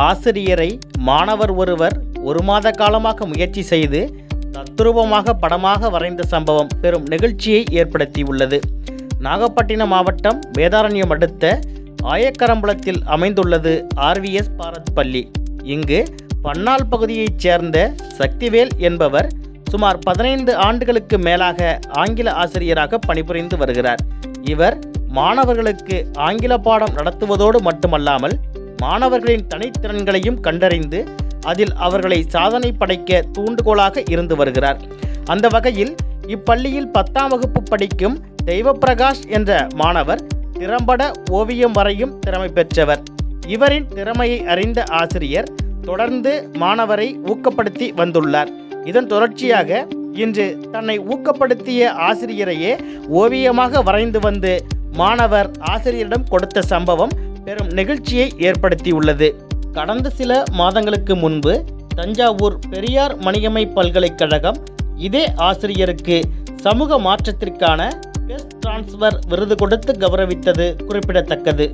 ஆசிரியரை மாணவர் ஒருவர் 1 மாத காலமாக முயற்சி செய்து தத்ரூபமாக படமாக வரைந்த சம்பவம் பெரும் நெகிழ்ச்சியை ஏற்படுத்தியுள்ளது. நாகப்பட்டினம் மாவட்டம் வேதாரண்யம் அடுத்த ஆயக்கரம்பலத்தில் அமைந்துள்ளது RVS பாரத் பள்ளி. இங்கு பன்னாள் பகுதியைச் சேர்ந்த சக்திவேல் என்பவர் சுமார் 15 ஆண்டுகளுக்கு மேலாக ஆங்கில ஆசிரியராக பணிபுரிந்து வருகிறார். இவர் மாணவர்களுக்கு ஆங்கில பாடம் நடத்துவதோடு மட்டுமல்லாமல் மாணவர்களின் தனித்திறன்களையும் கண்டறிந்து அதில் அவர்களை சாதனை படைக்க தூண்டுகோலாக இருந்து வருகிறார். அந்த வகையில் இப்பள்ளியில் 10ஆம் வகுப்பு படிக்கும் தெய்வப்பிரகாஷ் என்ற மாணவர் திறம்பட ஓவியம் வரையும் திறமை பெற்றவர். இவரின் திறமையை அறிந்த ஆசிரியர் தொடர்ந்து மாணவரை ஊக்கப்படுத்தி வந்துள்ளார். இதன் தொடர்ச்சியாக இன்று தன்னை ஊக்கப்படுத்திய ஆசிரியரையே ஓவியமாக வரைந்து வந்து மாணவர் ஆசிரியரிடம் கொடுத்த சம்பவம் பெரும் நெகிழ்ச்சியை ஏற்படுத்தியுள்ளது. கடந்த சில மாதங்களுக்கு முன்பு தஞ்சாவூர் பெரியார் மணியம்மை பல்கலைக்கழகம் இதே ஆசிரியருக்கு சமூக மாற்றத்திற்கான பெஸ்ட் டிரான்ஸ்ஃபர் விருது கொடுத்து கௌரவித்தது குறிப்பிடத்தக்கது.